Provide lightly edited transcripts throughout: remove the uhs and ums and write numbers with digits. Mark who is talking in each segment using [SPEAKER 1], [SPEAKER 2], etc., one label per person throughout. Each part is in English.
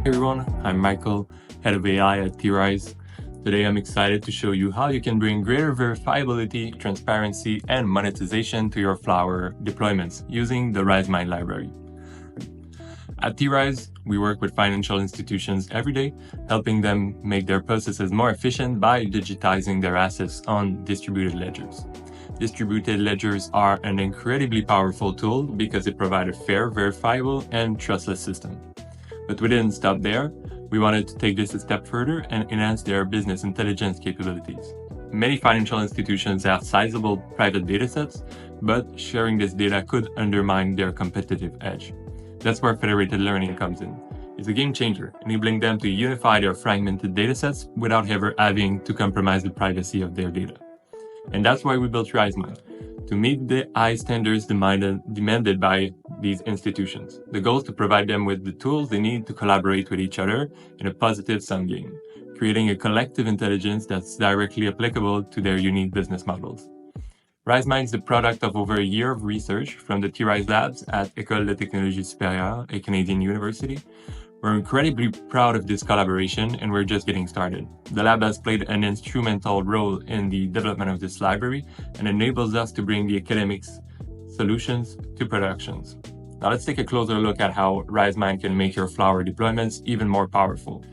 [SPEAKER 1] Hey everyone, I'm Michael, head of AI at T-RIZE. Today I'm excited to show you how you can bring greater verifiability, transparency, and monetization to your Flower deployments using the Rizemind library. At T-RIZE, we work with financial institutions every day, helping them make their processes more efficient by digitizing their assets on distributed ledgers. Distributed ledgers are an incredibly powerful tool because it provides a fair, verifiable, and trustless system. But we didn't stop there. We wanted to take this a step further and enhance their business intelligence capabilities. Many financial institutions have sizable private datasets, but sharing this data could undermine their competitive edge. That's where federated learning comes in. It's a game changer, enabling them to unify their fragmented datasets without ever having to compromise the privacy of their data. And that's why we built Rizemind, to meet the high standards demanded by these institutions. The goal is to provide them with the tools they need to collaborate with each other in a positive sum game, creating a collective intelligence that's directly applicable to their unique business models. Rizemind is the product of over a year of research from the T-RIZE labs at École de Technologie Supérieure, a Canadian university. We're incredibly proud of this collaboration, and we're just getting started. The lab has played an instrumental role in the development of this library and enables us to bring the academics solutions to productions. Now let's take a closer look at how Rizemind can make your Flower deployments even more powerful.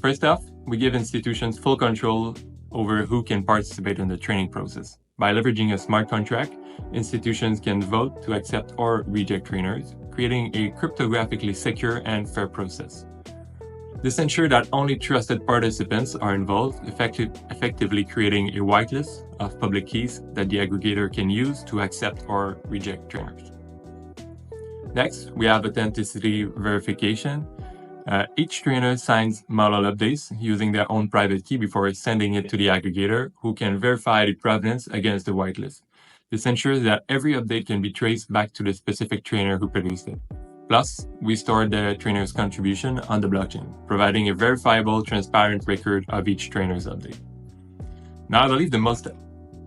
[SPEAKER 1] First off, we give institutions full control over who can participate in the training process. By leveraging a smart contract, institutions can vote to accept or reject trainers, creating a cryptographically secure and fair process. This ensures that only trusted participants are involved, effectively creating a whitelist of public keys that the aggregator can use to accept or reject trainers. Next, we have authenticity verification. Each trainer signs model updates using their own private key before sending it to the aggregator, who can verify the provenance against the whitelist. This ensures that every update can be traced back to the specific trainer who produced it. Plus, we store the trainer's contribution on the blockchain, providing a verifiable, transparent record of each trainer's update. Now, I believe the most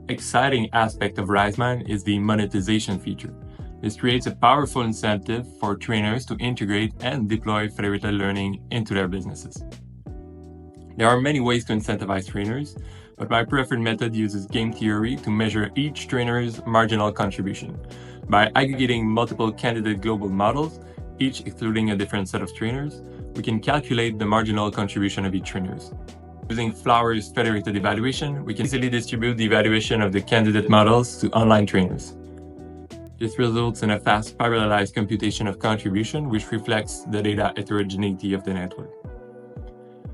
[SPEAKER 1] exciting aspect of Rizemind is the monetization feature. This creates a powerful incentive for trainers to integrate and deploy federated learning into their businesses. There are many ways to incentivize trainers, but my preferred method uses game theory to measure each trainer's marginal contribution. By aggregating multiple candidate global models, each excluding a different set of trainers, we can calculate the marginal contribution of each trainer. Using Flower's federated evaluation, we can easily distribute the evaluation of the candidate models to online trainers. This results in a fast parallelized computation of contribution, which reflects the data heterogeneity of the network.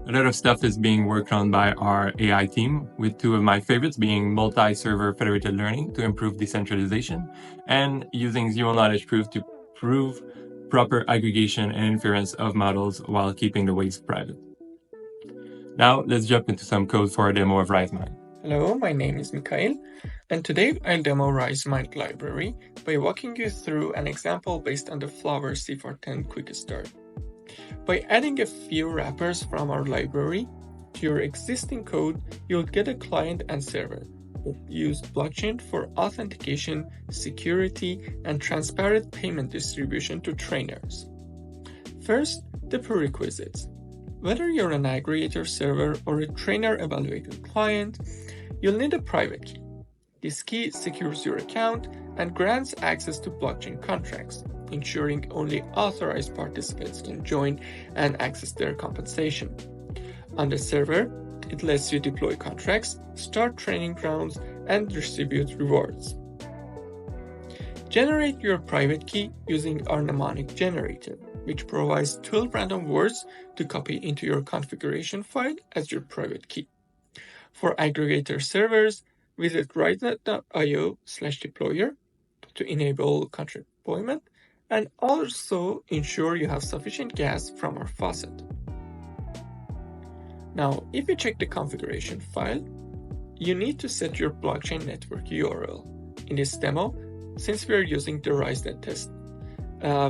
[SPEAKER 1] A lot of stuff is being worked on by our AI team, with two of my favorites being multi-server federated learning to improve decentralization, and using zero-knowledge proof to prove proper aggregation and inference of models while keeping the weights private. Now, let's jump into some code for a demo of Rizemind.
[SPEAKER 2] Hello, my name is Mikhail, and today I'll demo Rizemind library by walking you through an example based on the Flower C410 Quick Start. By adding a few wrappers from our library to your existing code, you'll get a client and server that use blockchain for authentication, security, and transparent payment distribution to trainers. First, the prerequisites. Whether you're an aggregator server or a trainer evaluator client, you'll need a private key. This key secures your account and grants access to blockchain contracts, ensuring only authorized participants can join and access their compensation. On the server, it lets you deploy contracts, start training rounds, and distribute rewards. Generate your private key using our mnemonic generator, which provides 12 random words to copy into your configuration file as your private key. For aggregator servers, visit risenet.io/deployer to enable contract deployment, and also ensure you have sufficient gas from our faucet. Now, if you check the configuration file, you need to set your blockchain network URL. In this demo, since we are using the RiseNet test,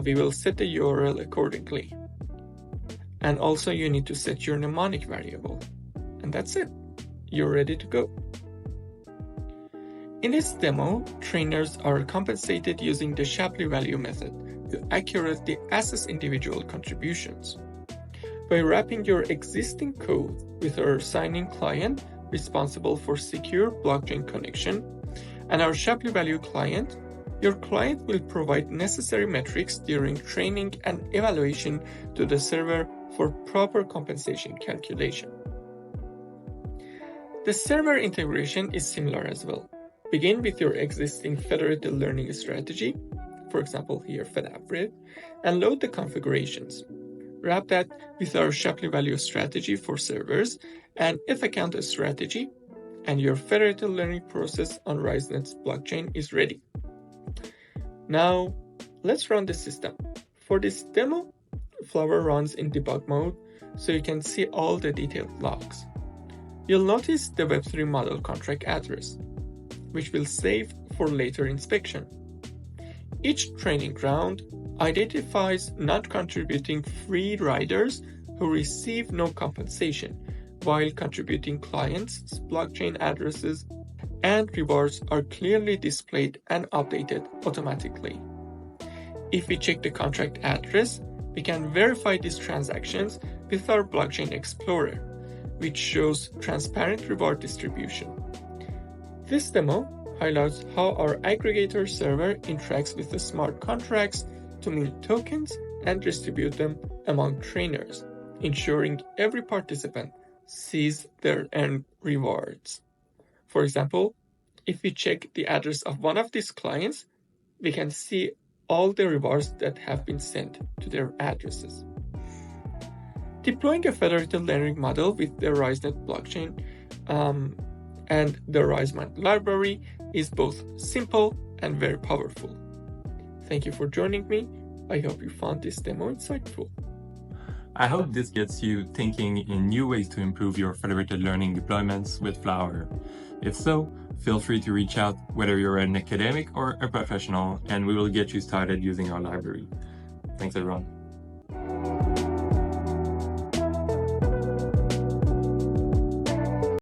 [SPEAKER 2] we will set the URL accordingly. And also you need to set your mnemonic variable. And that's it. You're ready to go. In this demo, trainers are compensated using the Shapley value method to accurately assess individual contributions. by wrapping your existing code with our signing client responsible for secure blockchain connection and our Shapley Value client, your client will provide necessary metrics during training and evaluation to the server for proper compensation calculation. The server integration is similar as well. Begin with your existing federated learning strategy, for example here FedAppRed, and load the configurations. Wrap that with our Shapley Value strategy for servers and if account strategy, and your federated learning process on RizeNet's blockchain is ready. Now, let's run the system. For this demo, Flower runs in debug mode, so you can see all the detailed logs. You'll notice the Web3 model contract address, which we'll save for later inspection. Each training round identifies non-contributing free riders who receive no compensation, while contributing clients' blockchain addresses and rewards are clearly displayed and updated automatically. If we check the contract address, we can verify these transactions with our Blockchain Explorer, which shows transparent reward distribution. This demo highlights how our aggregator server interacts with the smart contracts to mint tokens and distribute them among trainers, ensuring every participant sees their earned rewards. For example, if we check the address of one of these clients, we can see all the rewards that have been sent to their addresses. Deploying a federated learning model with the RizeNet blockchain and the Rizemind library is both simple and very powerful. Thank you for joining me. I hope you found this demo insightful.
[SPEAKER 1] I hope this gets you thinking in new ways to improve your federated learning deployments with Flower. If so, feel free to reach out whether you're an academic or a professional, and we will get you started using our library. Thanks everyone.